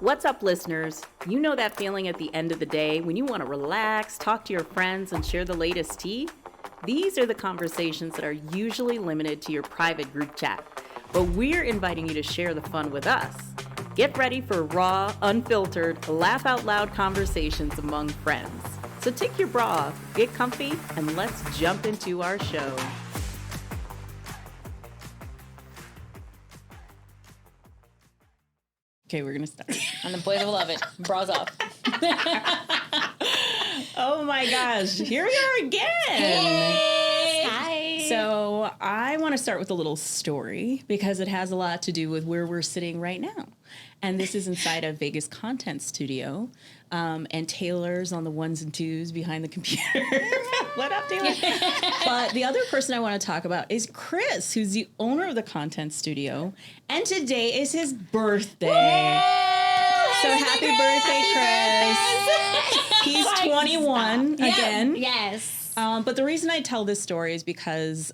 What's up, listeners? You know that feeling at the end of the day when you want to relax, talk to your friends, and share the latest tea? These are the conversations that are usually limited to your private group chat, but we're inviting you to share the fun with us. Get ready for raw, unfiltered, laugh out loud conversations among friends. So take your bra off, get comfy, and let's jump into our show. Okay, we're gonna start. And the boys will love it. Bras off. Oh my gosh, here we are again. Hey. Hi. So I want to start with a little story because it has a lot to do with where we're sitting right now. And this is inside a Vegas content studio. And Taylor's on the ones and twos behind the computer. What up, Taylor? But the other person I want to talk about is Chris, who's the owner of the content studio. And today is his birthday. Yay! So happy birthday, Chris. He's 21 again. Yes. But the reason I tell this story is because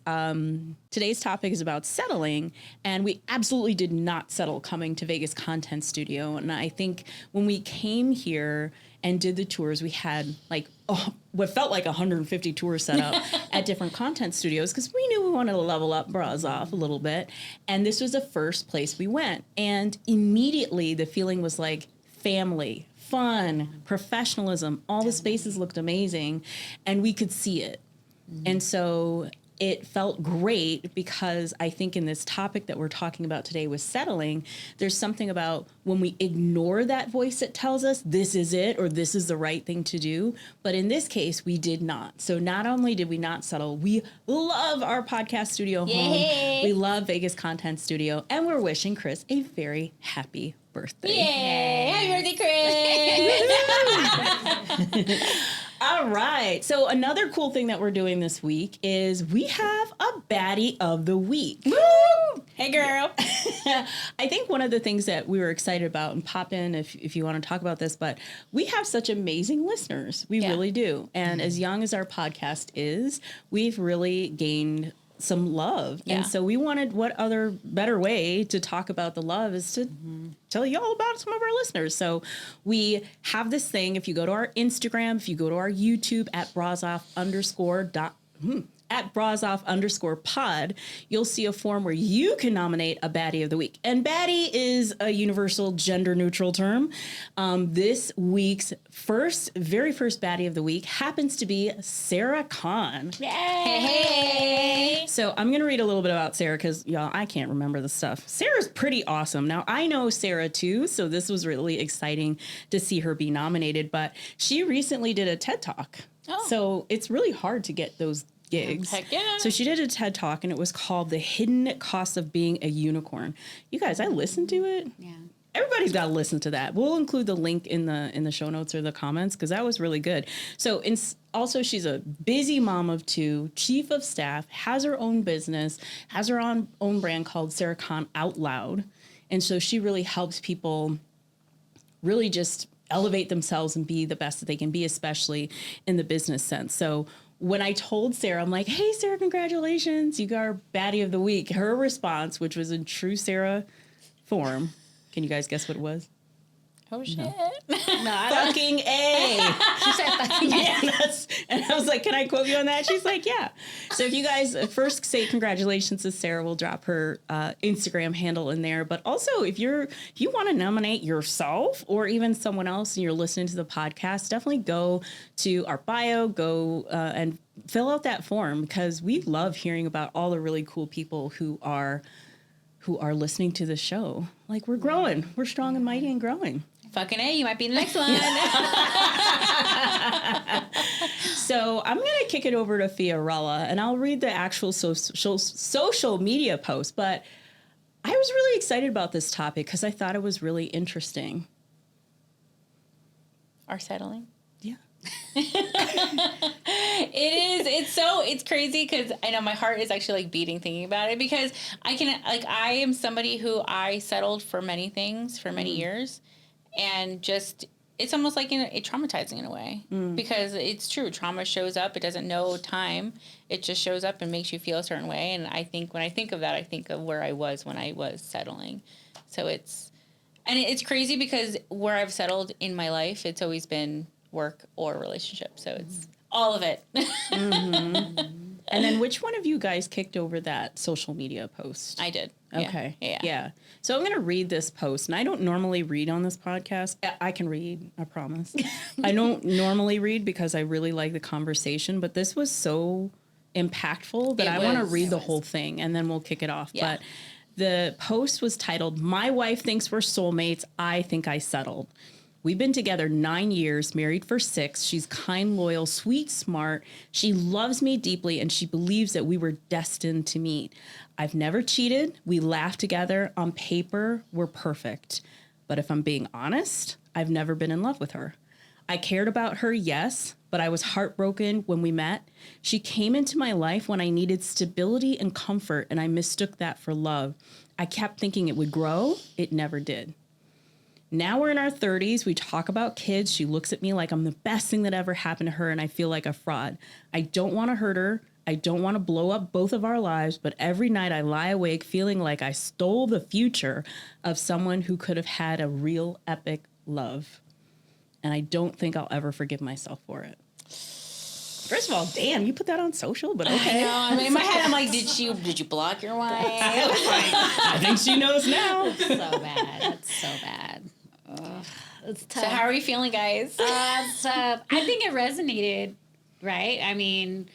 today's topic is about settling, and we absolutely did not settle coming to Vegas Content Studio. And I think when we came here and did the tours, we had what felt like 150 tours set up at different content studios because we knew we wanted to level up bras off a little bit. And this was the first place we went. And immediately the feeling was like family, fun, professionalism, all the spaces looked amazing, and we could see it. Mm-hmm. And so it felt great because I think in this topic that we're talking about today with settling, there's something about when we ignore that voice that tells us this is it or this is the right thing to do. But in this case, we did not. So not only did we not settle, we love our podcast studio home. We love Vegas Content Studio, and we're wishing Chris a very happy birthday. Yay! Happy birthday, Chris! All right. So another cool thing that we're doing this week is we have a baddie of the week. Woo! Hey, girl. I think one of the things that we were excited about, and pop in if you want to talk about this, but we have such amazing listeners. We really do. And as young as our podcast is, we've really gained some love. Yeah. And so we wanted, what other better way to talk about the love is to tell you all about some of our listeners. So we have this thing. If you go to our Instagram, if you go to our YouTube at brasoff_pod, you'll see a form where you can nominate a baddie of the week. And baddie is a universal gender neutral term. This week's very first baddie of the week happens to be Sarah Kahn. Yay! Hey! So I'm going to read a little bit about Sarah because, y'all, I can't remember the stuff. Sarah's pretty awesome. Now, I know Sarah, too, so this was really exciting to see her be nominated. But she recently did a TED Talk. Oh. So it's really hard to get those gigs. Heck yeah. So she did a TED Talk, and it was called The Hidden Cost of Being a Unicorn. You guys, I listened to it. Yeah. Everybody's got to listen to that. We'll include the link in the show notes or the comments because that was really good. So also she's a busy mom of two, chief of staff, has her own business, has her own brand called Sarah Kahn Out Loud. And so she really helps people really just elevate themselves and be the best that they can be, especially in the business sense. So when I told Sarah, I'm like, hey, Sarah, congratulations. You got our baddie of the week. Her response, which was in true Sarah form. Can you guys guess what it was? Oh, shit. No, fucking A. She said fucking A. Yes. And I was like, can I quote you on that? She's like, yeah. So if you guys first say congratulations to Sarah, we'll drop her Instagram handle in there. But also, if you want to nominate yourself or even someone else and you're listening to the podcast, definitely go to our bio, and fill out that form because we love hearing about all the really cool people who are listening to the show. Like, we're growing. We're strong and mighty and growing. Fucking A, you might be the next one. So I'm going to kick it over to Fiorella, and I'll read the actual social media post. But I was really excited about this topic because I thought it was really interesting. Are settling? Yeah. It's crazy because I know my heart is actually beating thinking about it because I am somebody who I settled for many things for many years, and just it's almost like it traumatizing in a way because it's true. Trauma shows up. It doesn't know time. It just shows up and makes you feel a certain way. And I think when I think of that, I think of where I was when I was settling. So And it's crazy because where I've settled in my life, it's always been work or relationship. So it's all of it. And then which one of you guys kicked over that social media post? I did. Okay. Yeah. Yeah. So I'm going to read this post. And I don't normally read on this podcast. I can read, I promise. I don't normally read because I really like the conversation. But this was so impactful that I want to read the whole thing. And then we'll kick it off. Yeah. But the post was titled, "My wife thinks we're soulmates. I think I settled. We've been together 9 years, married for 6. She's kind, loyal, sweet, smart. She loves me deeply, and she believes that we were destined to meet. I've never cheated. We laugh together. On paper, we're perfect. But if I'm being honest, I've never been in love with her. I cared about her, yes, but I was heartbroken when we met. She came into my life when I needed stability and comfort, and I mistook that for love. I kept thinking it would grow. It never did. Now we're in our 30s. We talk about kids. She looks at me like I'm the best thing that ever happened to her, and I feel like a fraud. I don't want to hurt her. I don't want to blow up both of our lives, but every night I lie awake feeling like I stole the future of someone who could have had a real epic love. And I don't think I'll ever forgive myself for it." First of all, damn, you put that on social, but okay. I mean, in my head, I'm like, did you block your wife? I think she knows now. So bad. That's so bad. It's tough. So how are you feeling, guys? So I think it resonated, right? I mean,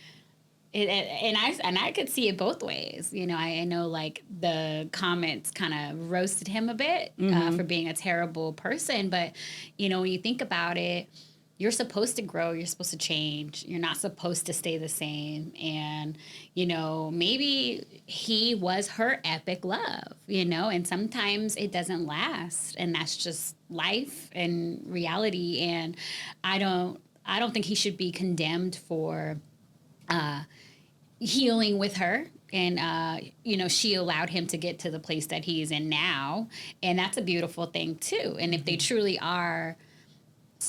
and I could see it both ways. You know, I know like the comments kind of roasted him a bit for being a terrible person, but you know, when you think about it, you're supposed to grow, you're supposed to change, you're not supposed to stay the same. And, you know, maybe he was her epic love, you know, and sometimes it doesn't last, and that's just life and reality. And I don't think he should be condemned for healing with her. And, you know, she allowed him to get to the place that he is in now. And that's a beautiful thing, too. And if they truly are,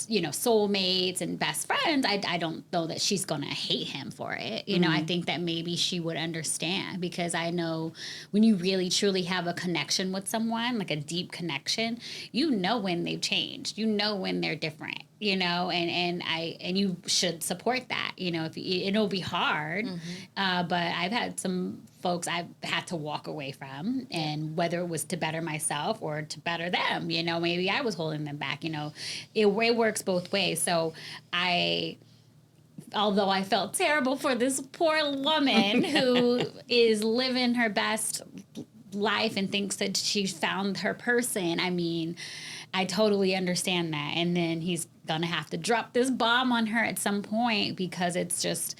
you know, soulmates and best friends, I don't know that she's going to hate him for it. You know, I think that maybe she would understand, because I know when you really truly have a connection with someone, like a deep connection, you know when they've changed, you know when they're different, you know, and you should support that, you know, it'll be hard. But I've had some folks I've had to walk away from, and whether it was to better myself or to better them, you know, maybe I was holding them back, you know, it works both ways. So although I felt terrible for this poor woman who is living her best life and thinks that she's found her person, I mean, I totally understand that. And then he's gonna have to drop this bomb on her at some point, because it's just,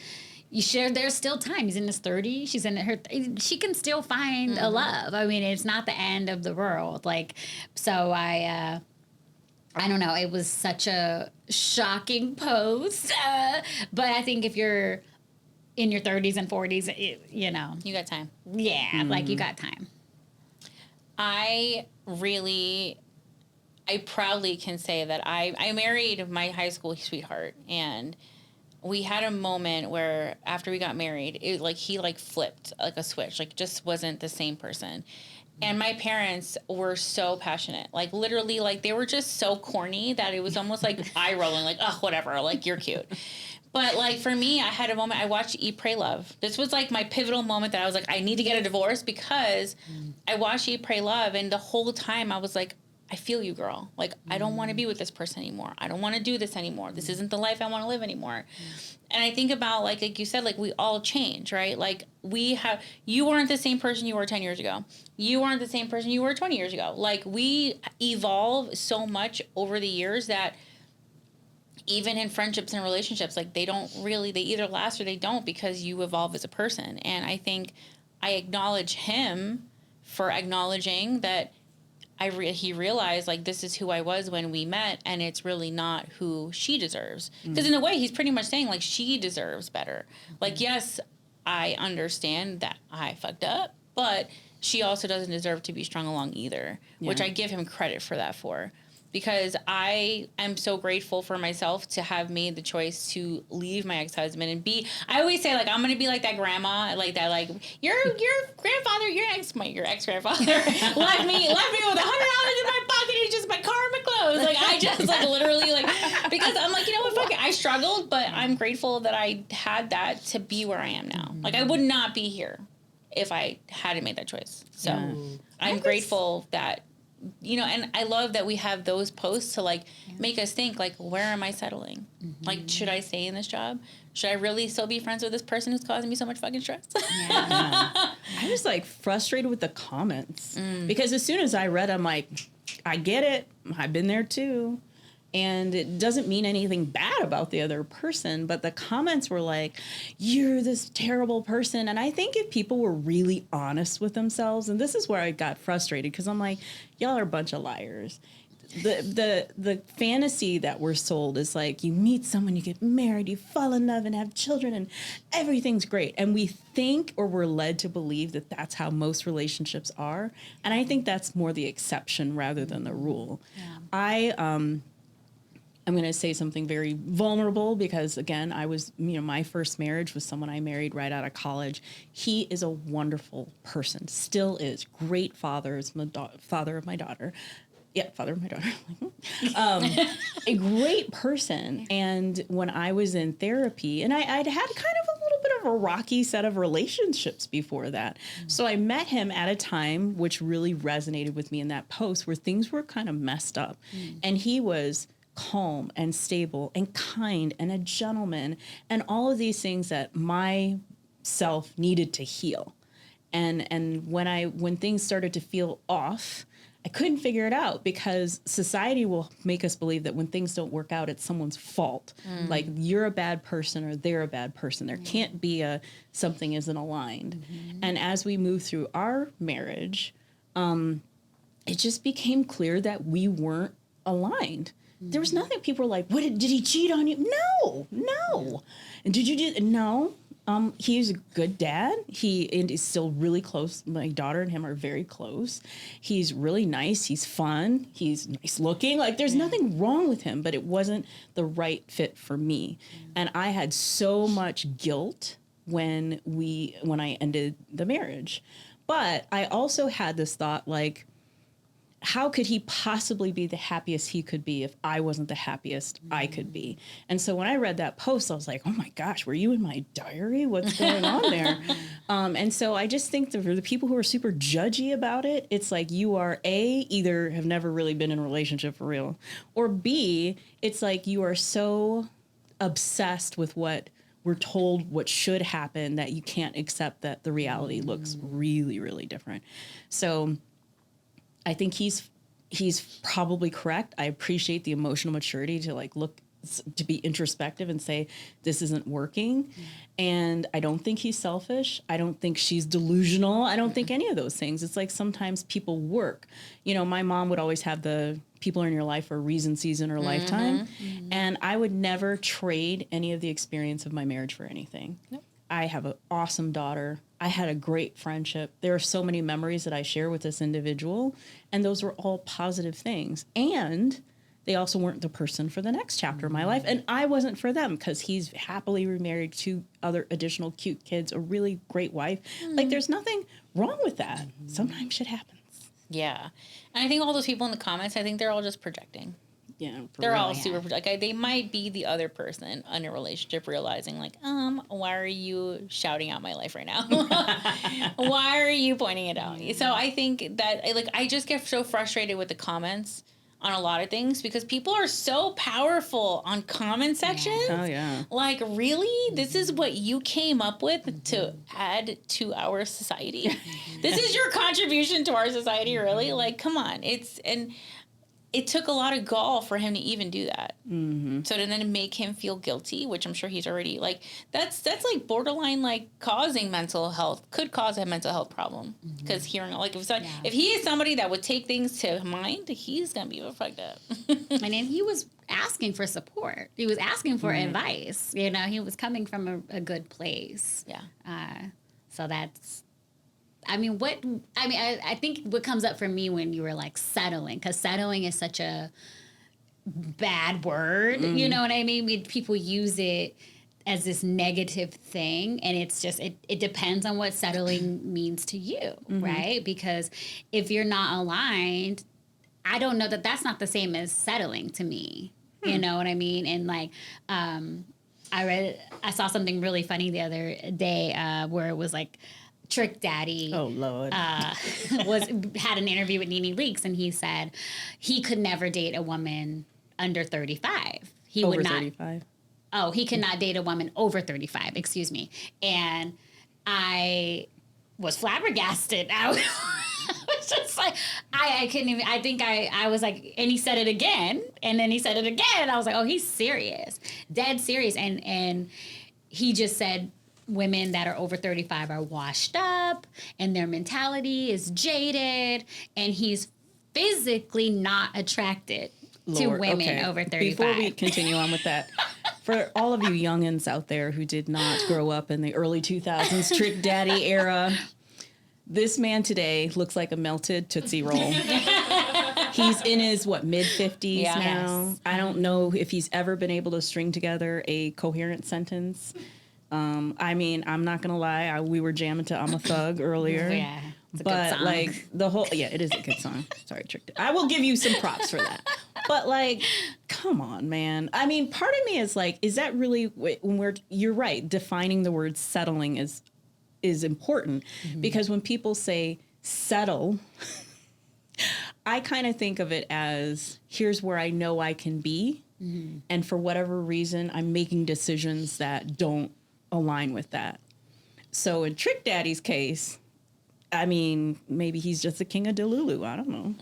there's still time. He's in his 30s. She's in her. She can still find a love. I mean, it's not the end of the world. Like, so I don't know. It was such a shocking post. But I think if you're in your 30s and 40s, you know, You got time. yeah, like you got time. I proudly can say that I married my high school sweetheart, and we had a moment where after we got married, it like he like flipped like a switch, like just wasn't the same person. And my parents were so passionate, like literally, like they were just so corny that it was almost like eye rolling, like, oh, whatever, like you're cute. But like for me, I had a moment. I watched Eat, Pray, Love. This was like my pivotal moment that I was like, I need to get a divorce, because I watched Eat, Pray, Love, and the whole time I was like, I feel you, girl. Like, I don't want to be with this person anymore. I don't want to do this anymore. This isn't the life I want to live anymore. And I think about, like you said, like, we all change, right? Like, you weren't the same person you were 10 years ago. You weren't the same person you were 20 years ago. Like, we evolve so much over the years that even in friendships and relationships, like, they either last or they don't, because you evolve as a person. And I think I acknowledge him for acknowledging that he realized, like, this is who I was when we met, and it's really not who she deserves. Because in a way, he's pretty much saying, like, she deserves better. Like, yes, I understand that I fucked up, but she also doesn't deserve to be strung along either, which I give him credit for that for. because I am so grateful for myself to have made the choice to leave my ex-husband and I always say, like, I'm going to be like that grandma, like that, like, your grandfather, your ex-grandfather left me with $100 in my pocket and just my car and my clothes. Like, I just, like, literally, like, because I'm like, you know what, fuck it. I struggled, but I'm grateful that I had that to be where I am now. Like, I would not be here if I hadn't made that choice. So I'm grateful that, you know, and I love that we have those posts to, like, make us think, like, where am I settling? Like, should I stay in this job? Should I really still be friends with this person who's causing me so much fucking stress? I was, like, frustrated with the comments because as soon as I read, I'm like, I get it. I've been there too. And it doesn't mean anything bad about the other person, but the comments were like, you're this terrible person. And I think if people were really honest with themselves, and this is where I got frustrated, because I'm like, y'all are a bunch of liars. The fantasy that we're sold is like, you meet someone, you get married, you fall in love and have children and everything's great. And we think, or we're led to believe, that that's how most relationships are. And I think that's more the exception rather than the rule. I'm going to say something very vulnerable because, again, I was, you know, my first marriage was someone I married right out of college. He is a wonderful person, still is. Great father, is father of my daughter. Yeah, father of my daughter. A great person. And when I was in therapy, and I'd had kind of a little bit of a rocky set of relationships before that. So I met him at a time which really resonated with me in that post where things were kind of messed up. And he was calm and stable and kind and a gentleman and all of these things that my self needed to heal. And when things started to feel off, I couldn't figure it out because society will make us believe that when things don't work out, it's someone's fault. Like you're a bad person or they're a bad person. There can't be something isn't aligned. And as we move through our marriage, it just became clear that we weren't aligned. There was nothing. People were like, "What did he cheat on you?" No. And did you do? No. He's a good dad. And is still really close. My daughter and him are very close. He's really nice. He's fun. He's nice looking. Like there's nothing wrong with him, but it wasn't the right fit for me. And I had so much guilt when I ended the marriage. But I also had this thought, like, how could he possibly be the happiest he could be if I wasn't the happiest I could be? And so when I read that post, I was like, oh my gosh, were you in my diary? What's going on there? And so I just think for the people who are super judgy about it, it's like you are either have never really been in a relationship for real, or B, it's like you are so obsessed with what we're told what should happen that you can't accept that the reality looks really, really different. So I think he's probably correct. I appreciate the emotional maturity to be introspective and say, this isn't working. And I don't think he's selfish. I don't think she's delusional. I don't think any of those things. It's like sometimes people work. You know, my mom would always have the people are in your life for a reason, season, or lifetime. And I would never trade any of the experience of my marriage for anything. Nope. I have an awesome daughter. I had a great friendship. There are so many memories that I share with this individual, and those were all positive things. And they also weren't the person for the next chapter of my life, and I wasn't for them because he's happily remarried, 2 other additional cute kids, a really great wife. Like, there's nothing wrong with that. Sometimes shit happens. Yeah. And I think all those people in the comments, I think they're all just projecting. Yeah, they're all super like they might be the other person in a relationship realizing like, why are you shouting out my life right now? Why are you pointing it out? So I think that I just get so frustrated with the comments on a lot of things because people are so powerful on comment sections. Oh yeah. Like, really? This is what you came up with to add to our society? This is your contribution to our society, really? Like, come on. It took a lot of gall for him to even do that. So to then make him feel guilty, which I'm sure he's already like, that's like borderline like could cause a mental health problem. Because hearing like if he is somebody that would take things to mind, he's gonna be fucked up. And then he was asking for support. He was asking for advice. You know, he was coming from a good place. Yeah. So that's I think what comes up for me when you were like settling, because settling is such a bad word, you know what I mean? People use it as this negative thing, and it's just it depends on what settling means to you, right? Because if you're not aligned, I don't know that's not the same as settling to me. You know what I mean? And like I saw something really funny the other day where it was like Trick Daddy. Oh Lord. Had an interview with Nene Leakes, and he said he could never date a woman under 35. He Over would not 35. Oh, he could not date a woman over 35, excuse me. And I was flabbergasted. I was just like, I couldn't even, I think I was like, and he said it again, and then he said it again. I was like, oh, he's serious, dead serious. And he just said women that are over 35 are washed up and their mentality is jaded, and he's physically not attracted to women over 35. Before we continue on with that, for all of you youngins out there who did not grow up in the early 2000s Trick Daddy era, this man today looks like a melted Tootsie Roll. He's in his, mid-50s now. Yes. I don't know if he's ever been able to string together a coherent sentence. I mean, I'm not going to lie. We were jamming to I'm a Thug earlier. Yeah. It's a But good song. like the whole, it is a good song. Sorry, Trick. I will give you some props for that. But like, come on, man. I mean, part of me is like, is that really when you're right. Defining the word settling is important because when people say settle, I kind of think of it as here's where I know I can be. And for whatever reason, I'm making decisions that don't align with that. So in Trick Daddy's case, I mean, maybe he's just the king of Delulu. I don't know.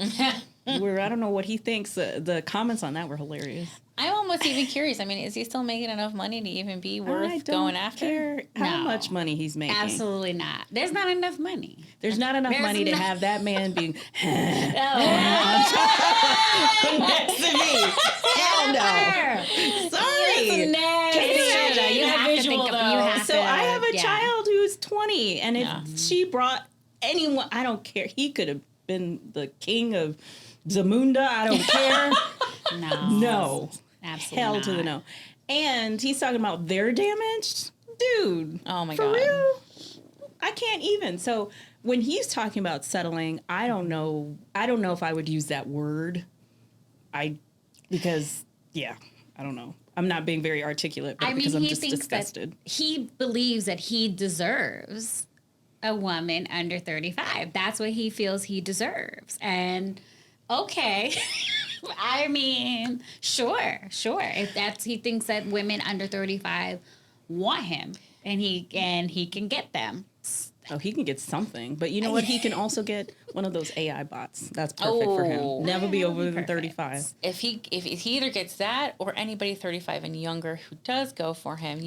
I don't know what he thinks. The comments on that were hilarious. I'm almost even curious. I mean, is he still making enough money to even be worth going after? Care how No. much money he's making. Absolutely not. There's not enough money. There's not enough money to have that man being next to me. Hell no. Sorry. You have to think of, So I have a child who's 20, and if she brought anyone, I don't care. He could have been the king of Zamunda. I don't care. No. Absolutely Hell not. to the no. And he's talking about their damage. Dude. Oh my for God. real? I can't even. So when he's talking about settling, I don't know if I would use that word. Because I don't know. I'm not being very articulate, but because I'm just disgusted. He believes that he deserves a woman under 35. That's what he feels he deserves. And okay. I mean, sure. If he thinks that women under 35 want him and he can get them. Oh, he can get something. But you know what? He can also get one of those AI bots. That's perfect for him. Never be over than 35. If he either gets that or anybody 35 and younger who does go for him,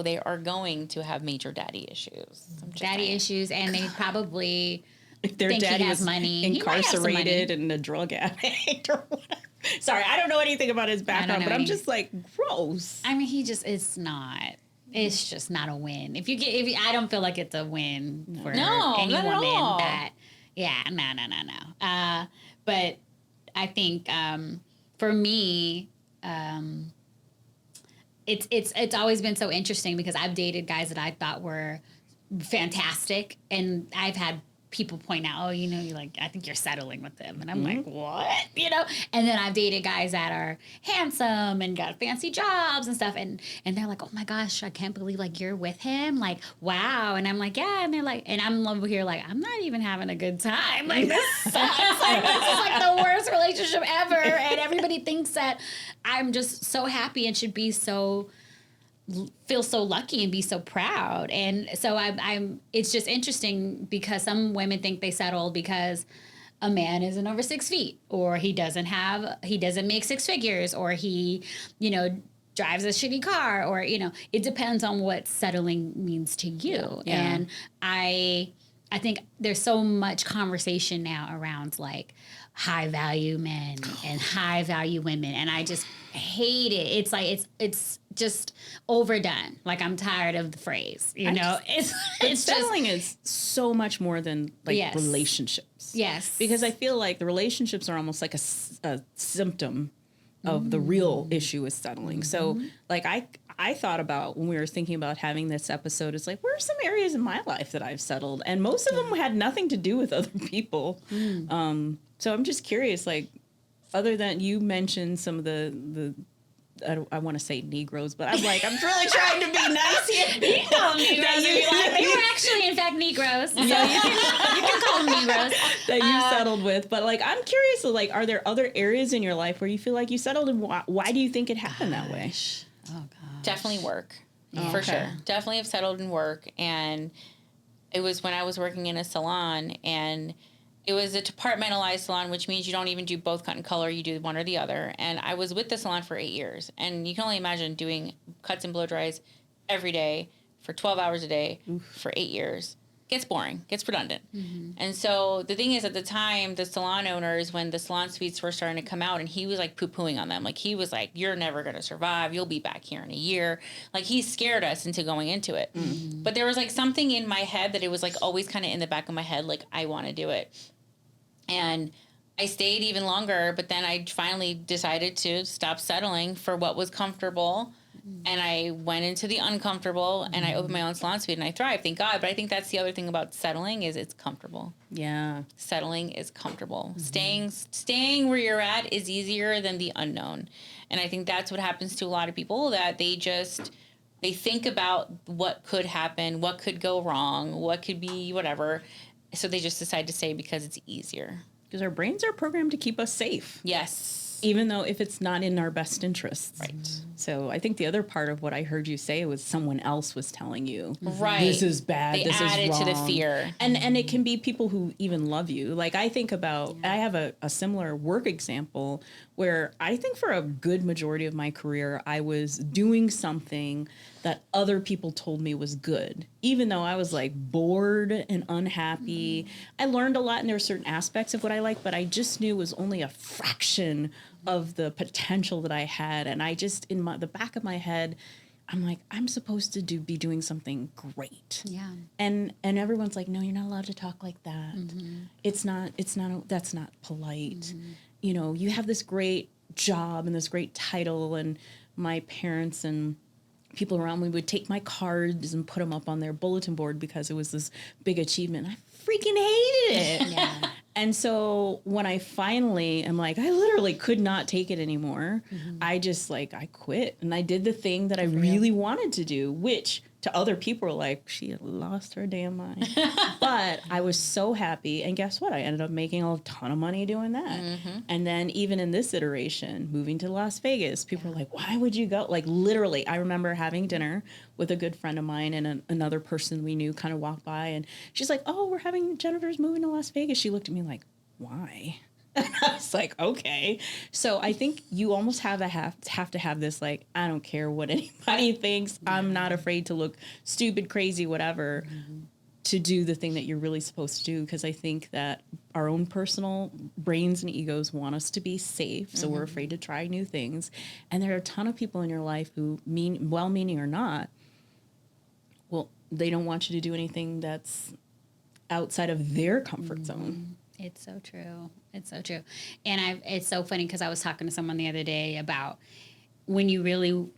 they are going to have major daddy issues. Issues, and they probably If their think daddy he has was money. incarcerated and a drug addict or whatever. Sorry, I don't know anything about his background, but I'm just like, gross. I mean, it's just not a win. I don't feel like it's a win for any not at woman all. no. But I think for me, it's always been so interesting because I've dated guys that I thought were fantastic, and I've had people point out, I think you're settling with them. And I'm like, what? And then I've dated guys that are handsome and got fancy jobs and stuff. And they're like, oh my gosh, I can't believe you're with him. Like, wow. And I'm like, yeah. And they're like, and I'm over here like, I'm not even having a good time. Like, this sucks. This is the worst relationship ever. And everybody thinks that I'm just so happy and should be feel so lucky and be so proud. And so it's just interesting because some women think they settle because a man isn't over 6 feet, or he doesn't make six figures, or he, drives a shitty car, or, it depends on what settling means to you. Yeah. And I think there's so much conversation now around high value men and high value women. And I just hate it. It's like it's just overdone. Like I'm tired of the phrase. You know, it's settling is so much more than like Yes. relationships. Yes, Because I feel like the relationships are almost like a symptom of the real issue is settling. So like I thought about when we were thinking about having this episode, it's like, where are some areas in my life that I've settled? And most of them had nothing to do with other people. So I'm just curious, like, other than you mentioned some of the I want to say Negroes, but I'm like, I'm really trying to be nice here. Negroes. They were actually, in fact, Negroes. So you can call them Negroes. That you settled with. But like, I'm curious, like, are there other areas in your life where you feel like you settled, and why do you think it happened that way? Oh God. Definitely work, for sure. Definitely have settled in work. And it was when I was working in a salon, and it was a departmentalized salon, which means you don't even do both cut and color. You do one or the other. And I was with the salon for 8 years. And you can only imagine doing cuts and blow dries every day for 12 hours a day for 8 years. Gets boring, gets redundant. And so the thing is, at the time, the salon owners, when the salon suites were starting to come out, and he was like poo-pooing on them. Like, he was like, you're never going to survive. You'll be back here in a year. Like, he scared us into going into it. But there was like something in my head that it was like always kind of in the back of my head, like, I want to do it. And I stayed even longer, but then I finally decided to stop settling for what was comfortable. And I went into the uncomfortable, and I opened my own salon suite, and I thrived, thank God. But I think that's the other thing about settling is it's comfortable. Yeah. Settling is comfortable. Staying where you're at is easier than the unknown. And I think that's what happens to a lot of people, that they think about what could happen, what could go wrong, what could be whatever. So they just decide to stay because it's easier. Because our brains are programmed to keep us safe. Yes. Even though if it's not in our best interests. Right. So I think the other part of what I heard you say was someone else was telling you, right, this is bad, this is wrong. They added to the fear. And it can be people who even love you. Like, I think about, I have a similar work example where I think for a good majority of my career, I was doing something that other people told me was good. Even though I was like bored and unhappy, I learned a lot, and there were certain aspects of what I liked, but I just knew it was only a fraction of the potential that I had. And I just, in the back of my head, I'm like, I'm supposed to be doing something great. Yeah. And everyone's like, no, you're not allowed to talk like that. That's not polite. You know, you have this great job and this great title. And my parents and people around me would take my cards and put them up on their bulletin board because it was this big achievement. I freaking hated it. Yeah. And so when I finally am like, I literally could not take it anymore. I just I quit, and I did the thing that I really wanted to do, which to other people were like, she had lost her damn mind. But I was so happy. And guess what? I ended up making a ton of money doing that. And then even in this iteration, moving to Las Vegas, people were like, why would you go? Like, literally, I remember having dinner with a good friend of mine, and another person we knew kind of walked by, and she's like, oh, Jennifer's moving to Las Vegas. She looked at me like, why? And I was like, okay. So I think you almost have to have this, like, I don't care what anybody thinks. I'm not afraid to look stupid, crazy, whatever, to do the thing that you're really supposed to do. Because I think that our own personal brains and egos want us to be safe. So we're afraid to try new things. And there are a ton of people in your life who, well-meaning or not, well, they don't want you to do anything that's outside of their comfort zone. It's so true. It's so true. And it's so funny because I was talking to someone the other day about when you really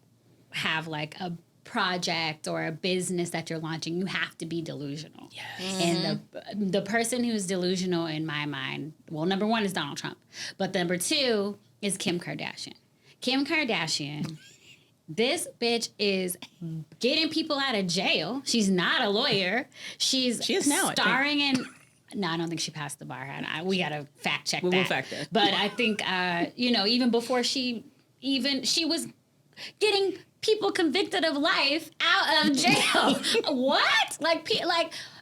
have like a project or a business that you're launching, you have to be delusional. Yes. And the person who's delusional in my mind, well, number one is Donald Trump, but number two is Kim Kardashian. Kim Kardashian, this bitch is getting people out of jail. She's not a lawyer. She is now starring in... No, I don't think she passed the bar. We got to fact check that. We'll fact check. But I think, even before she was getting people convicted of life out of jail. What? Like,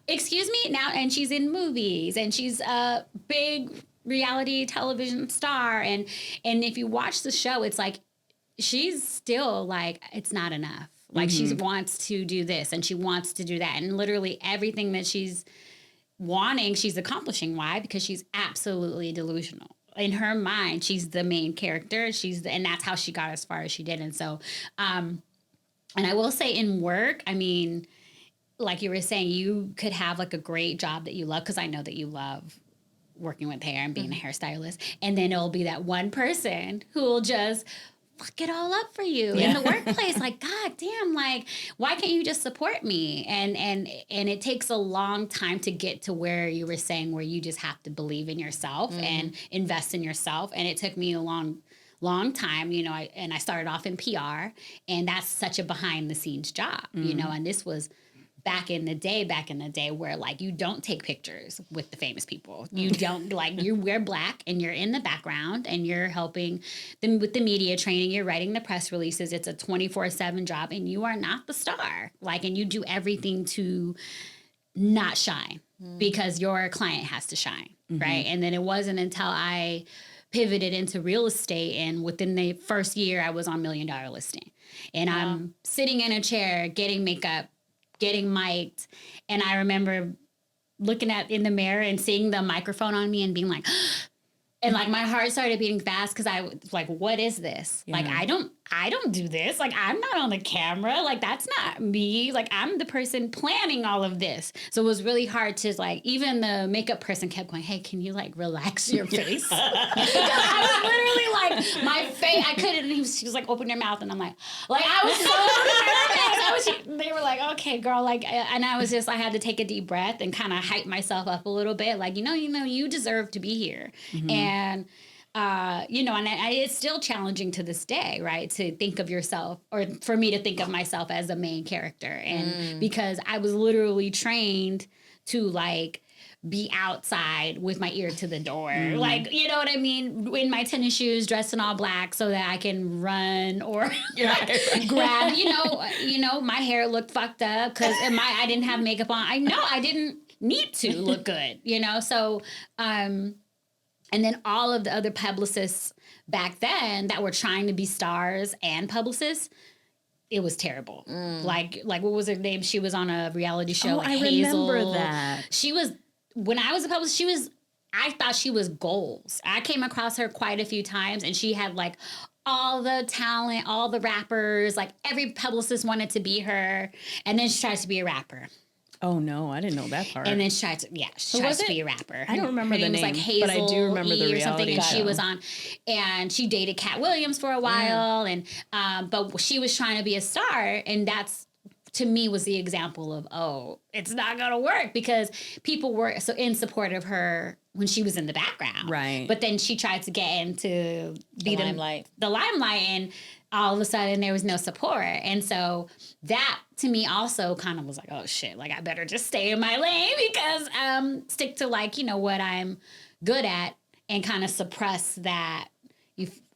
excuse me? Now, and she's in movies, and she's a big reality television star. And if you watch the show, it's like, she's still like, it's not enough. Like, she wants to do this, and she wants to do that. And literally everything that she's wanting, she's accomplishing. Why? Because she's absolutely delusional. in her mind, she's the main character. And that's how she got as far as she did. And so, and I will say in work, I mean, like you were saying, you could have like a great job that you love, because I know that you love working with hair and being a hairstylist. And then it'll be that one person who will just fuck it all up for you in the workplace. Like, God damn, like, why can't you just support me? And it takes a long time to get to where you were saying, where you just have to believe in yourself and invest in yourself. And it took me a long time, you know. I started off in PR, and that's such a behind the scenes job, you know. And this was back in the day where like you don't take pictures with the famous people. You don't, like, you wear black and you're in the background and you're helping them with the media training. You're writing the press releases. It's a 24/7 job, and you are not the star. Like, and you do everything to not shine because your client has to shine. Right. And then it wasn't until I pivoted into real estate, and within the first year I was on $1 Million Listing, and I'm sitting in a chair getting makeup, getting mic'd, and I remember looking in the mirror and seeing the microphone on me and being like, and like my heart started beating fast, because I was like, what is this? Yeah. Like, I don't do this. Like, I'm not on the camera. Like, that's not me. Like, I'm the person planning all of this. So it was really hard to, like, even the makeup person kept going, hey, can you like relax your face? I was literally like, my face, I couldn't, she was like, open your mouth. And I'm like I was so nervous. They were like, okay, girl. Like, and I was just, I had to take a deep breath and kind of hype myself up a little bit. Like, you deserve to be here. And, you know, and it's still challenging to this day, right? To think of yourself, or for me to think of myself as a main character. And because I was literally trained to like be outside with my ear to the door. Like, you know what I mean? In my tennis shoes, dressed in all black so that I can run or like, grab, you know, my hair looked fucked up because I didn't have makeup on. I know I didn't need to look good, you know? So, and then all of the other publicists back then that were trying to be stars and publicists, it was terrible. Like what was her name? She was on a reality show. Like I Hazel. remember that. She was, when I was a publicist, I thought she was goals. I came across her quite a few times, and she had like all the talent, all the rappers, like every publicist wanted to be her. And then she tries to be a rapper. Oh no, I didn't know that part. And then she tried to be a rapper. I don't remember the name, was like Hazel, but I do remember the reality or something, and show. she was on, and she dated Cat Williams for a while, and but she was trying to be a star, and that's, to me, was the example of, oh, it's not gonna work, because people were so in support of her when she was in the background, right? But then she tried to get into the limelight, and all of a sudden there was no support. And so that to me also kind of was like, oh shit, like I better just stay in my lane, because stick to like, you know, what I'm good at, and kind of suppress that,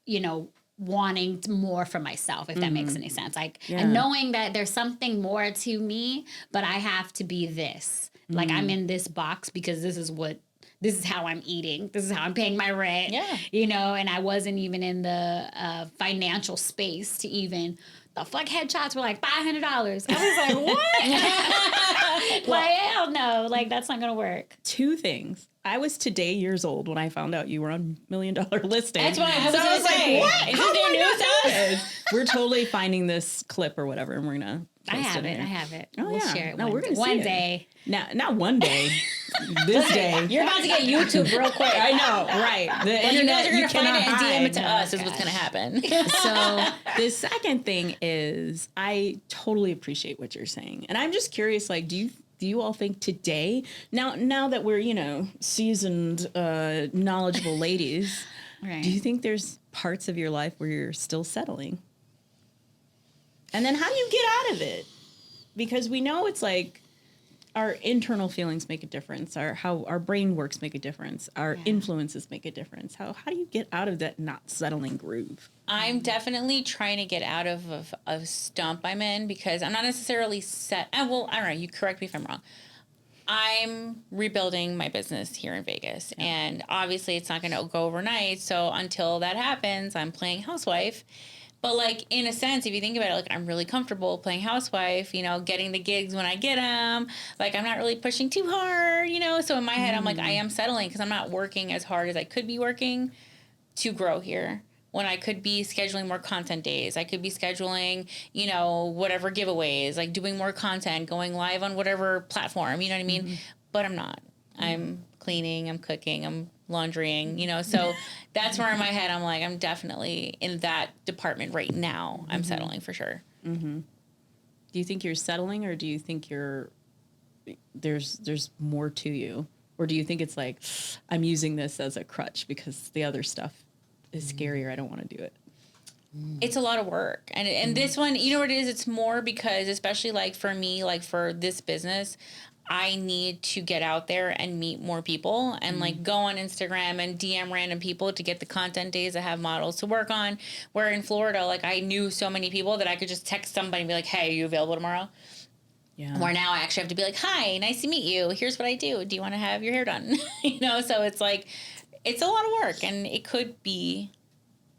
you know, wanting more for myself, if that makes any sense. Like, and knowing that there's something more to me, but I have to be this. Like, I'm in this box because this is how I'm eating. This is how I'm paying my rent. Yeah. You know, and I wasn't even in the financial space to even, the fuck headshots were like $500. I was like, what? Like, hell no. Like, that's not going to work. Two things. I was today years old when I found out you were on $1 Million Listing. That's what I was like, what? Is this your new stuff? We're totally finding this clip or whatever, and we're going to I have it. Oh, we'll share it. No, we're going to one day. Now, not one day. This day. You're about to get YouTube real quick. I know, right? The internet, you guys are going to find it and DM it to us. Is gosh. what's going to happen. So the second thing is, I totally appreciate what you're saying, and I'm just curious. Like, do you all think today, now that we're, you know, seasoned, knowledgeable ladies, Right. do you think there's parts of your life where you're still settling? And then how do you get out of it? Because we know it's like our internal feelings make a difference. How our brain works make a difference. Our influences make a difference. How do you get out of that not settling groove? I'm definitely trying to get out of a stump I'm in, because I'm not necessarily set. Well, I don't know. You correct me if I'm wrong. I'm rebuilding my business here in Vegas, and obviously it's not going to go overnight. So until that happens, I'm playing housewife. But, like, in a sense, if you think about it, like, I'm really comfortable playing housewife, you know, getting the gigs when I get them. Like, I'm not really pushing too hard, you know. So in my head, I'm like, I am settling because I'm not working as hard as I could be working. to grow here. When I could be scheduling more content days, I could be scheduling, you know, whatever giveaways, like doing more content, going live on whatever platform, you know what I mean? But I'm not. I'm cleaning, I'm cooking, I'm laundrying, you know, so that's where in my head I'm like, I'm definitely in that department right now. I'm settling for sure. Do you think you're settling, or do you think there's more to you? Or do you think it's like, I'm using this as a crutch because the other stuff is scarier, I don't want to do it? It's a lot of work. And this one, you know what it is? It's more because, especially like for me, like for this business, I need to get out there and meet more people and like go on Instagram and DM random people to get the content days I have models to work on. Where in Florida, like I knew so many people that I could just text somebody and be like, hey, are you available tomorrow? Yeah. Where now I actually have to be like, hi, nice to meet you. Here's what I do. Do you want to have your hair done? You know, so it's like, it's a lot of work, and it could be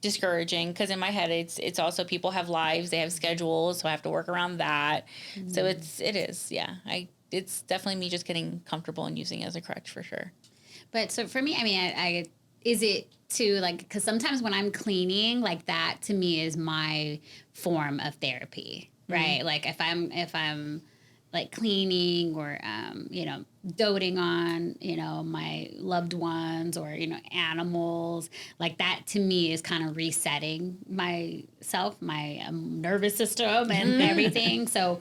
discouraging because in my head it's also people have lives, they have schedules, so I have to work around that. So it is it's definitely me just getting comfortable and using it as a crutch for sure. But so for me, I mean, I is it to like, because sometimes when I'm cleaning, like that to me is my form of therapy, right? Like if I'm like cleaning or you know, doting on, you know, my loved ones or, you know, animals, like that to me is kind of resetting myself, my nervous system and everything. So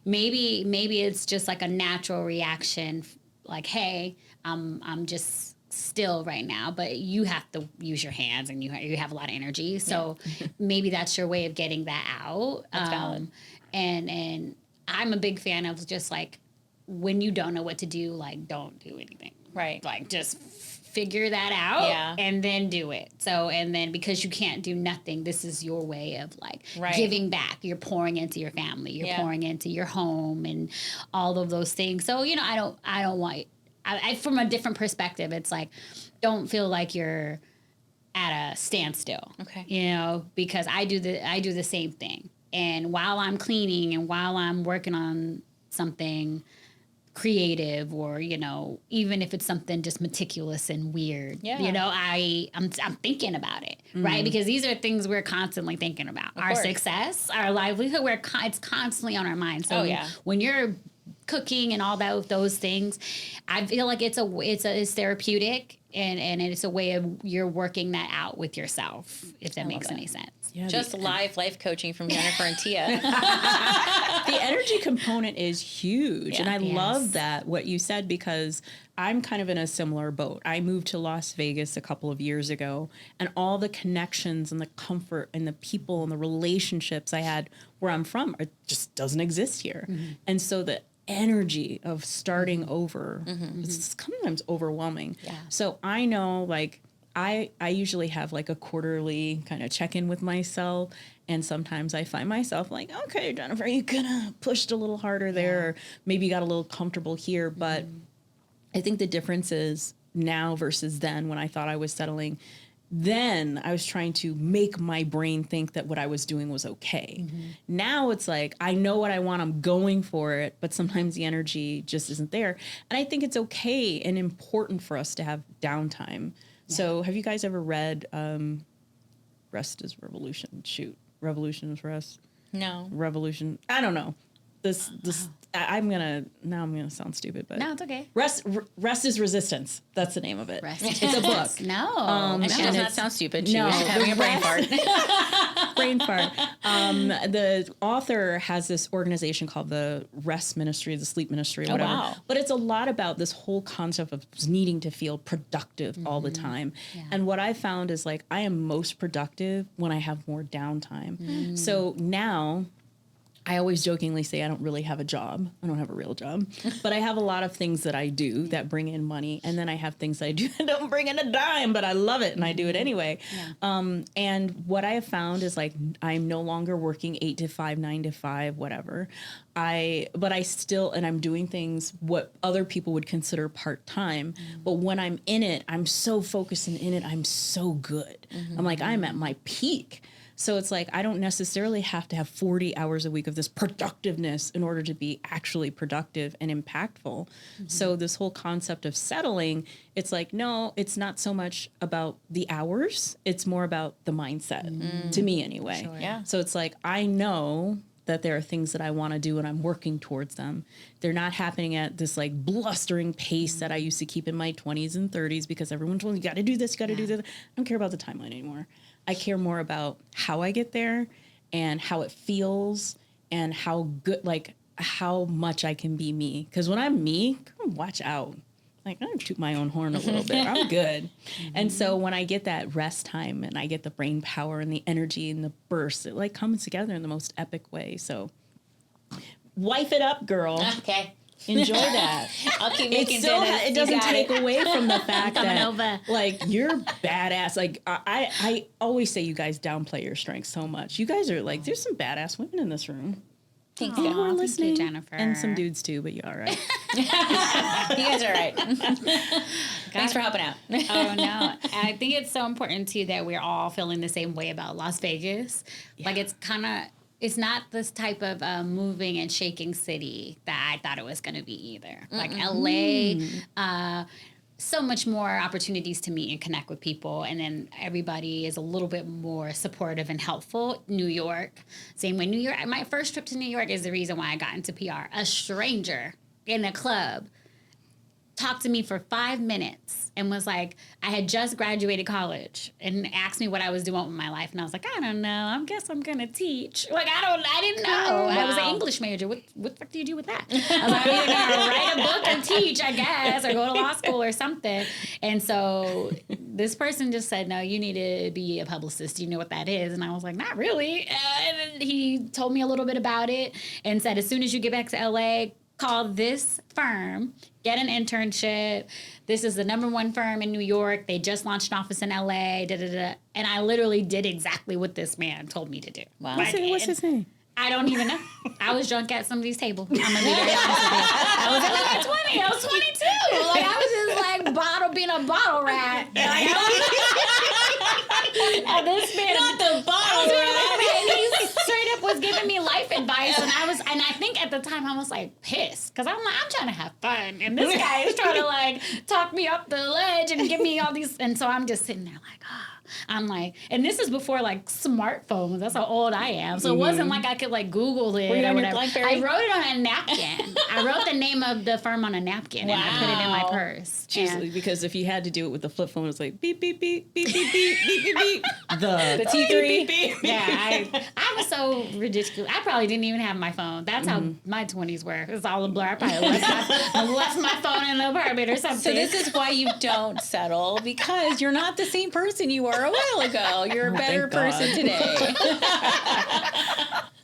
maybe it's just like a natural reaction, like, hey, I'm just still right now, but you have to use your hands and you have a lot of energy. So maybe that's your way of getting that out. That's valid. And I'm a big fan of just like, when you don't know what to do, like don't do anything. Right. Like just figure that out and then do it. So, and then because you can't do nothing, this is your way of like giving back. You're pouring into your family, you're pouring into your home and all of those things. So, you know, I don't want, I from a different perspective, it's like, don't feel like you're at a standstill. Okay. You know, because I do the same thing. And while I'm cleaning and while I'm working on something creative, or, you know, even if it's something just meticulous and weird, you know, I'm thinking about it, right? Because these are things we're constantly thinking about. Our success, our livelihood, it's constantly on our mind. So when you're cooking and all those things, I feel like it's therapeutic, and it's a way of you're working that out with yourself, if that makes any sense. Yeah, just live life coaching from Jennifer and Tia. The energy component is huge. And I love that, what you said, because I'm kind of in a similar boat. I moved to Las Vegas a couple of years ago, and all the connections and the comfort and the people and the relationships I had where I'm from, it just doesn't exist here. And so the energy of starting over, it's sometimes overwhelming. So I know, like, I usually have like a quarterly kind of check-in with myself, and sometimes I find myself like, okay, Jennifer, you could have pushed a little harder there, or maybe you got a little comfortable here. But I think the difference is now versus then, when I thought I was settling. Then I was trying to make my brain think that what I was doing was okay. Now it's like, I know what I want, I'm going for it, but sometimes the energy just isn't there. And I think it's okay and important for us to have downtime. So have you guys ever read Rest is Revolution? Shoot. Revolution is Rest? No. Revolution. I don't know. This I'm gonna sound stupid, but No, it's okay. Rest is Resistance. That's the name of it. It's a book. No. And she does not sound stupid. She was just having a brain fart. Brain fart. The author has this organization called the Rest Ministry, the Sleep Ministry, whatever. Oh, wow. But it's a lot about this whole concept of needing to feel productive all the time. And what I found is, like, I am most productive when I have more downtime. So now, I always jokingly say I don't really have a job. I don't have a real job. But I have a lot of things that I do that bring in money. And then I have things that I do that don't bring in a dime, but I love it and I do it anyway. And what I have found is, like, I'm no longer working 8 to 5, 9 to 5, whatever. But I still, and I'm doing things what other people would consider part-time. But when I'm in it, I'm so focused and in it, I'm so good. I'm like, I'm at my peak. So it's like, I don't necessarily have to have 40 hours a week of this productiveness in order to be actually productive and impactful. So this whole concept of settling, it's like, no, it's not so much about the hours. It's more about the mindset, to me anyway. Sure. Yeah. So it's like, I know that there are things that I want to do and I'm working towards them. They're not happening at this like blustering pace that I used to keep in my 20s and 30s because everyone told me, you got to do this, you got to do this. I don't care about the timeline anymore. I care more about how I get there and how it feels and how good, like how much I can be me. Because when I'm me, watch out. Like, I toot my own horn a little bit. I'm good. And so when I get that rest time and I get the brain power and the energy and the burst, it like comes together in the most epic way. So wife it up, girl. Okay. Enjoy that. I'll keep making dinners. It doesn't take away from the fact Coming that over. like you're badass. Like I always say you guys downplay your strengths so much. You guys are like, there's some badass women in this room. Thanks, Who yeah. are Thank you, listening, Jennifer. and some dudes too, but you're all right. You guys are right. Thanks for helping out. Oh no, I think it's so important too that we're all feeling the same way about Las Vegas. Like it's not this type of moving and shaking city that I thought it was going to be either. Like LA, so much more opportunities to meet and connect with people, and then everybody is a little bit more supportive and helpful. New York, same way. New York, my first trip to New York is the reason why I got into PR. A stranger in a club talked to me for 5 minutes and was like, I had just graduated college, and asked me what I was doing with my life. And I was like, I don't know. I guess I'm going to teach. Like, I didn't know. I was an English major. What the fuck do you do with that? I was like, I'm either going to write a book and teach, I guess, or go to law school or something. And so this person just said, no, you need to be a publicist. Do you know what that is? And I was like, not really. And then he told me a little bit about it and said, as soon as you get back to LA, call this firm, get an internship. This is the #1 firm in New York. They just launched an office in LA. And I literally did exactly what this man told me to do. Wow. What's his name? I don't even know. I was drunk at somebody's table. I'm gonna be very honest with you. I was like 20. I was 22. Like I was just like being a bottle rat. Like, and this man, Not the bottle rat. and he straight up was giving me life advice, and I think at the time I was like pissed because I'm trying to have fun, and this guy is trying to like talk me up the ledge and give me all these, and so I'm just sitting there like, I'm like, and this is before like smartphones. That's how old I am. So it wasn't like I could like Google it Were you or on your whatever. BlackBerry? I wrote it on a napkin. I wrote the name of the firm on a napkin and I put it in my Wow. purse. Seriously, because if you had to do it with the flip phone, it's like beep beep beep beep beep beep beep beep beep. The T3. beep, beep, beep. Yeah, I was so ridiculous. I probably didn't even have my phone. That's how my 20s were. It was all a blur. I probably left my phone in the apartment or something. So this is why you don't settle, because you're not the same person you were a while ago. You're a better Thank God. person today.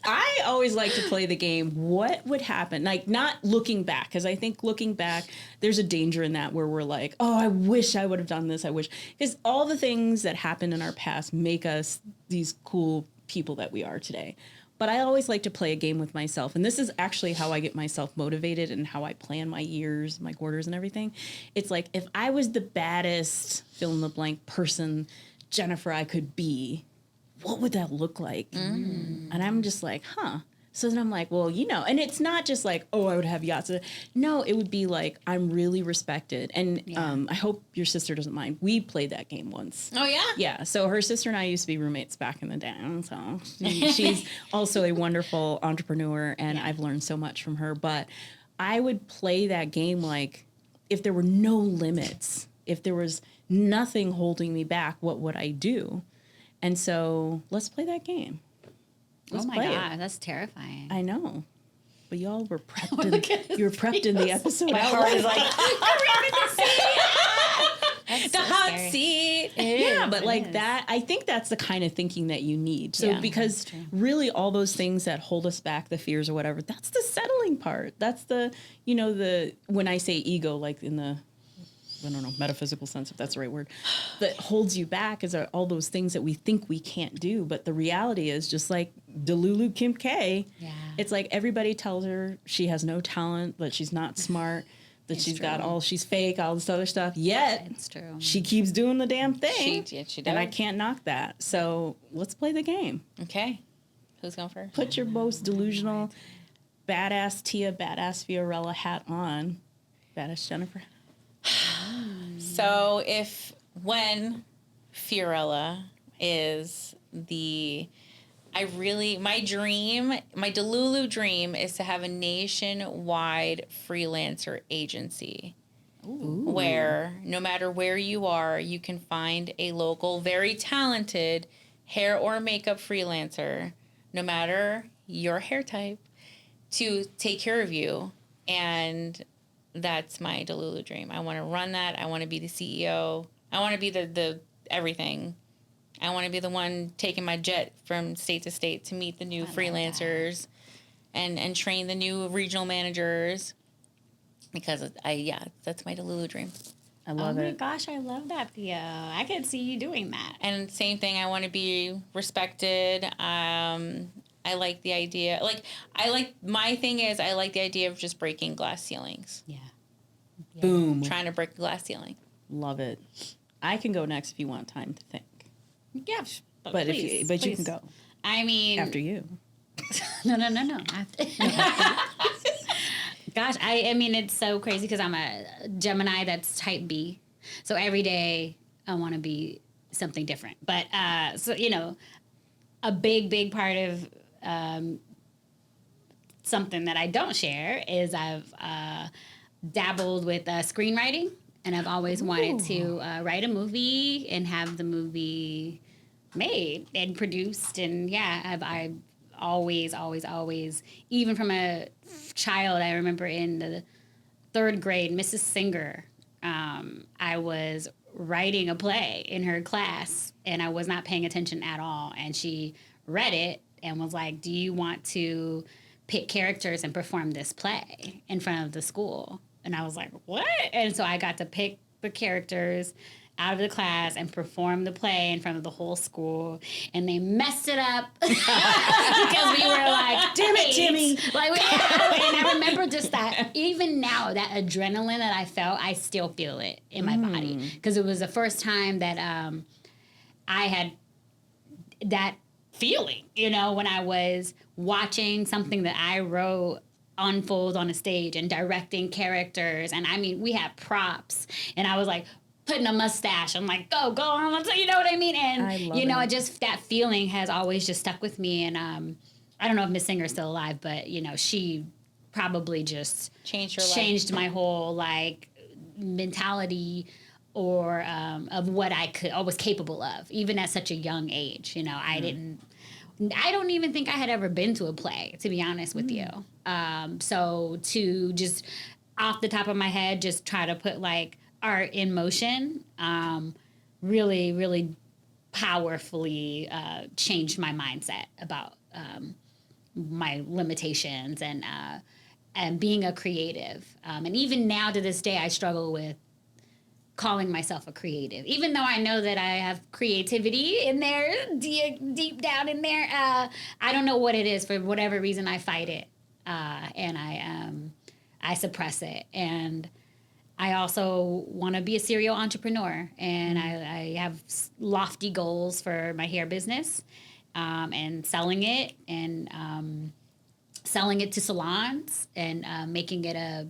I always like to play the game. What would happen? Like not looking back, because I think looking back, there's a danger in that where we're like, oh, I wish I would have done this. I wish, because all the things that happened in our past make us these cool people that we are today. But I always like to play a game with myself. And this is actually how I get myself motivated and how I plan my years, my quarters and everything. It's like, if I was the baddest fill in the blank person, Jennifer, I could be, what would that look like? And I'm just like, So then I'm like, well, and it's not just like, oh, I would have yachts. No, it would be like, I'm really respected. And I hope your sister doesn't mind. We played that game once. Oh, yeah? Yeah. So her sister and I used to be roommates back in the day. So she's also a wonderful entrepreneur, and I've learned so much from her. But I would play that game like, if there were no limits, if there was nothing holding me back, what would I do? And so let's play that game. Let's oh my play God, it. that's terrifying. I know. But y'all were prepped. You were prepped in the episode. My heart is like, That's the so hot scary. seat. Yeah, but It like is. that, I think that's the kind of thinking that you need. So Yeah, because that's true. really all those things that hold us back, the fears or whatever, that's the settling part. That's the, when I say ego, like in the, I don't know, metaphysical sense, if that's the right word, that holds you back is all those things that we think we can't do. But the reality is, just like Delulu Kim K, Yeah. it's like everybody tells her she has no talent, that she's not smart. that she's fake, all this other stuff. Yet It's true. she keeps doing the damn thing. She does. And I can't knock that. So let's play the game. Okay. Who's going first? Put your most delusional, badass Tia, badass Fiorella hat on. Badass Jennifer. So when Fiorella is my Delulu dream is to have a nationwide freelancer agency. Ooh. Where no matter where you are, you can find a local, very talented hair or makeup freelancer, no matter your hair type, to take care of you. And that's my Delulu dream. I want to run that. I want to be the CEO. I want to be the everything. I want to be the one taking my jet from state to state to meet the new freelancers and train the new regional managers, because that's my Delulu dream. I love it. Oh my gosh, I love that, Theo. I could see you doing that. And same thing, I want to be respected. I like the idea. My thing is, I like the idea of just breaking glass ceilings. Yeah. Boom. Trying to break a glass ceiling. Love it. I can go next if you want time to think. Yeah, But please, you can go. I mean, After you. No. Gosh, I mean, it's so crazy because I'm a Gemini that's type B. So every day I want to be something different. But, so, a big part of something that I don't share is I've dabbled with screenwriting. And I've always wanted to write a movie and have the movie made and produced. And I've always, even from a child, I remember in the 3rd grade, Mrs. Singer, I was writing a play in her class and I was not paying attention at all. And she read it and was like, do you want to pick characters and perform this play in front of the school? And I was like, what? And so I got to pick the characters out of the class and perform the play in front of the whole school. And they messed it up because we were like, damn it, Jimmy. And I remember just that, even now, that adrenaline that I felt, I still feel it in my body. Because it was the first time that I had that feeling, when I was watching something that I wrote unfold on a stage and directing characters. And I mean, we had props and I was like putting a mustache. I'm like, go on. You know what I mean? And, I just, that feeling has always just stuck with me. And I don't know if Miss Singer's still alive, but, she probably just changed my whole mentality or of what I was capable of, even at such a young age. I don't even think I had ever been to a play, to be honest with you. So to just off the top of my head, just try to put art in motion, really, really powerfully changed my mindset about my limitations and being a creative. And even now to this day, I struggle with calling myself a creative, even though I know that I have creativity in there, deep down in there. I don't know what it is. For whatever reason, I fight it, and I suppress it. And I also want to be a serial entrepreneur, and I have lofty goals for my hair business, and selling it to salons and making it a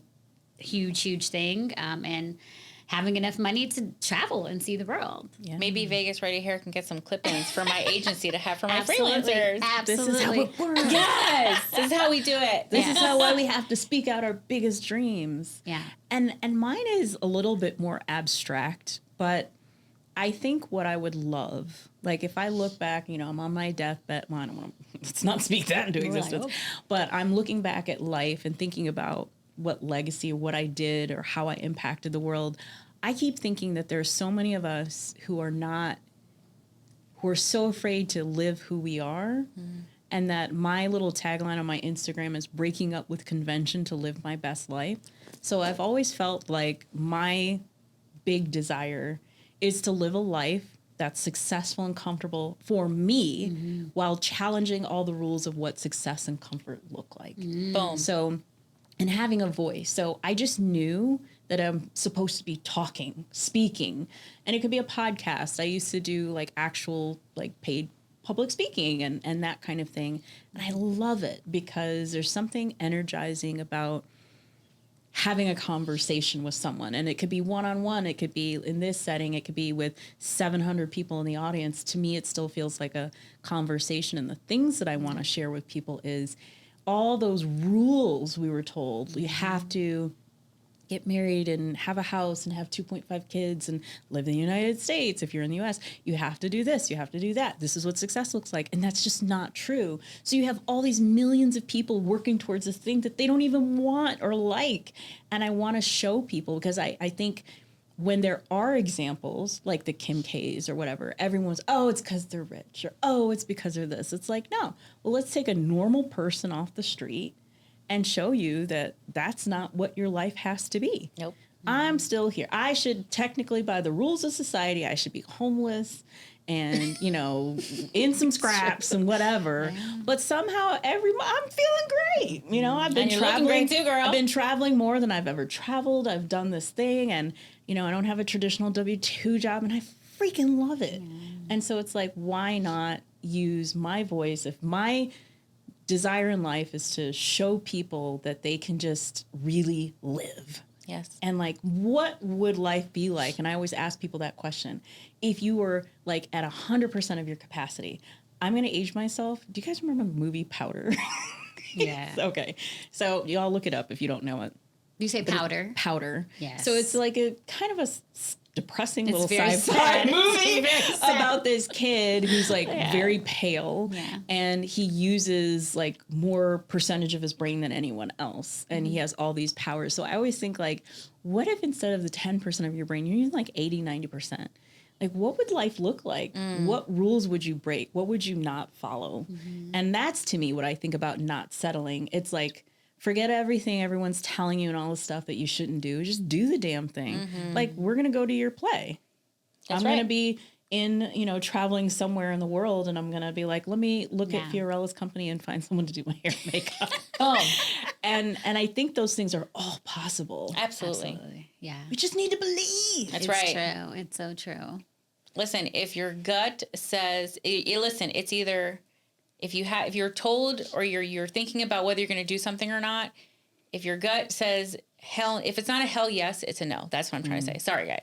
huge thing, and having enough money to travel and see the world. Yeah. Maybe Vegas Ready Hair can get some clip-ins for my agency to have for my Absolutely. freelancers. Absolutely. This is how it works. Yes, this is how we do it. This is why we have to speak out our biggest dreams. Yeah. And mine is a little bit more abstract, but I think what I would love, if I look back, I'm on my deathbed. Well, I don't want to, let's not speak that into existence. But I'm looking back at life and thinking about what legacy or what I did or how I impacted the world. I keep thinking that there's so many of us who are so afraid to live who we are. And that my little tagline on my Instagram is breaking up with convention to live my best life. So I've always felt like my big desire is to live a life that's successful and comfortable for me while challenging all the rules of what success and comfort look like. Boom. So and having a voice. So I just knew that I'm supposed to be talking, speaking, and it could be a podcast. I used to do like actual like paid public speaking and that kind of thing. And I love it because there's something energizing about having a conversation with someone. And it could be one-on-one. It could be in this setting. It could be with 700 people in the audience. To me, it still feels like a conversation. And the things that I want to share with people is all those rules we were told. You have to get married and have a house and have 2.5 kids and live in the United States. If you're in the US, you have to do this, you have to do that. This is what success looks like. And that's just not true. So you have all these millions of people working towards this thing that they don't even want or like. And I want to show people because I think when there are examples like the Kim K's or whatever, everyone's, oh, it's because they're rich or, oh, it's because they're this. It's like, no, well, let's take a normal person off the street and show you that that's not what your life has to be. Nope. I'm still here. I should technically, by the rules of society, I should be homeless and, you know, in some scraps and whatever. But somehow I'm feeling great. You know, I've been traveling. Great too, girl. I've been traveling more than I've ever traveled. I've done this thing and, you know, I don't have a traditional W-2 job and I freaking love it. And so it's like, why not use my voice if my desire in life is to show people that they can just really live. Yes. And like, what would life be like? And I always ask people that question. If you were like at 100% of your capacity, I'm going to age myself. Do you guys remember the movie Powder? Yeah. Okay. So y'all look it up if you don't know it. You say powder? Powder. Yes. So it's like a kind of a depressing little very sci-fi sad. movie Very sad. about this kid who's like very pale Yeah. and he uses like more percentage of his brain than anyone else and he has all these powers. So I always think like, what if instead of the 10% of your brain, you're using like 80, 90%? Like, what would life look like? What rules would you break? What would you not follow? And that's to me what I think about not settling. It's like, forget everything everyone's telling you and all the stuff that you shouldn't do. Just do the damn thing. Like, we're going to go to your play. I'm going to be in, you know, traveling somewhere in the world and I'm going to be like, let me look at Fiorella's company and find someone to do my hair and makeup. And I think those things are all possible. Absolutely. Yeah. We just need to believe. That's It's right. true. It's so true. Listen, if your gut says, listen, it's either if you're told or you're thinking about whether you're going to do something or not. If your gut says hell, if it's not a hell yes, it's a no. That's what I'm trying to say. Sorry, guys.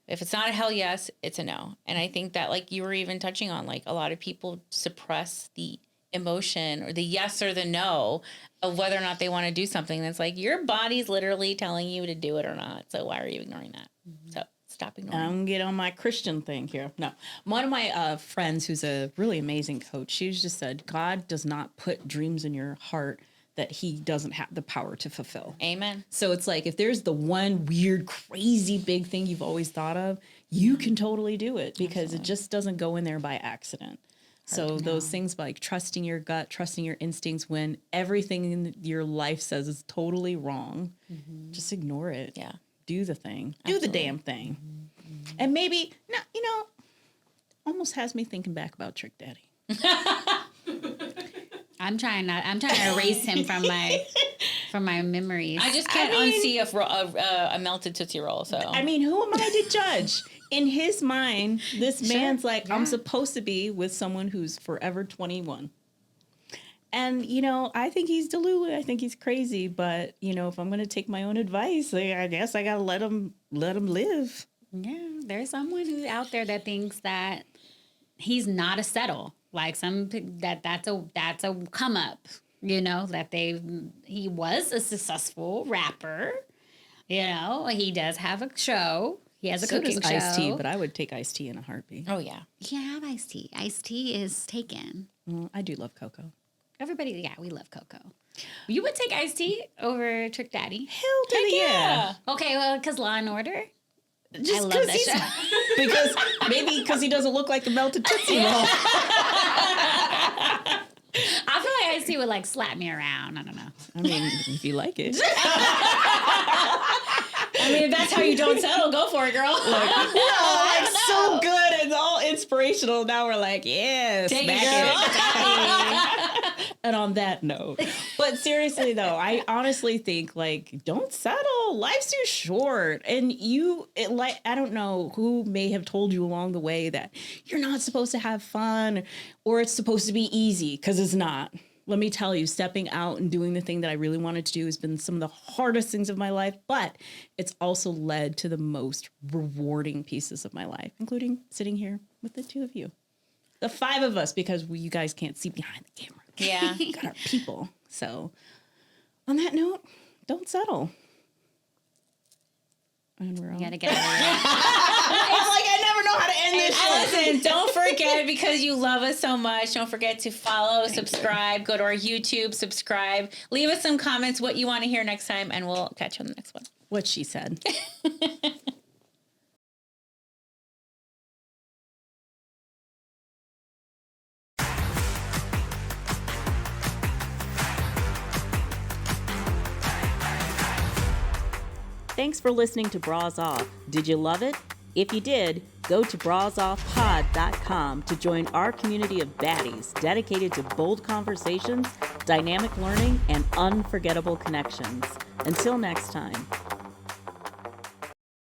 If it's not a hell yes, it's a no. And I think that like you were even touching on, like a lot of people suppress the emotion or the yes or the no of whether or not they want to do something. That's like your body's literally telling you to do it or not. So why are you ignoring that? So stop ignoring. I'm gonna get on my Christian thing here. No, one of my friends who's a really amazing coach, she's just said, God does not put dreams in your heart that he doesn't have the power to fulfill. Amen. So it's like, if there's the one weird, crazy big thing you've always thought of, you can totally do it because it just doesn't go in there by accident. So those things like trusting your gut, trusting your instincts when everything in your life says is totally wrong, just ignore it. Yeah. Do the thing. Do the damn thing. And maybe, no, you know, almost has me thinking back about Trick Daddy. I'm trying to erase him from my memories. I just can't unsee a melted Tootsie Roll. So I mean, who am I to judge? In his mind, this man's like, I'm supposed to be with someone who's forever 21. And, you know, I think he's delulu. I think he's crazy. But, you know, if I'm going to take my own advice, I guess I got to let him live. Yeah, there's someone who's out there that thinks that he's not a settle. Like that's a come up, you know, that he was a successful rapper. You know, he does have a show. He has a cooking show. Ice-T, but I would take Ice-T in a heartbeat. oh yeah. You can't have iced tea. Iced tea is taken. Well, I do love cocoa. Everybody, yeah, we love cocoa. You would take iced tea over Trick Daddy? Hell to the yeah. Okay, well, because Law and Order. Just I love that show. because he doesn't look like a melted Tootsie Roll. I feel like Iced Tea would like slap me around. I don't know. I mean, if you like it. I mean, if that's how you don't settle, go for it, girl. Like so good and all inspirational. Now we're like, yes, Take it, back girl. it. And on that note, but seriously though, I honestly think like, don't settle. Life's too short. And I don't know who may have told you along the way that you're not supposed to have fun or it's supposed to be easy, because it's not. Let me tell you, stepping out and doing the thing that I really wanted to do has been some of the hardest things of my life, but it's also led to the most rewarding pieces of my life, including sitting here with the two of you. The five of us, because you guys can't see behind the camera. Yeah. We got our people. So on that note, don't settle. And we're all... You gotta get out of here. I'm like, I never know how to end this shit. Listen, don't forget, because you love us so much, don't forget to follow, subscribe, go to our YouTube, subscribe, leave us some comments what you want to hear next time, and we'll catch you on the next one. What she said. Thanks for listening to Bras Off. Did you love it? If you did, go to brasoffpod.com to join our community of baddies dedicated to bold conversations, dynamic learning, and unforgettable connections. Until next time.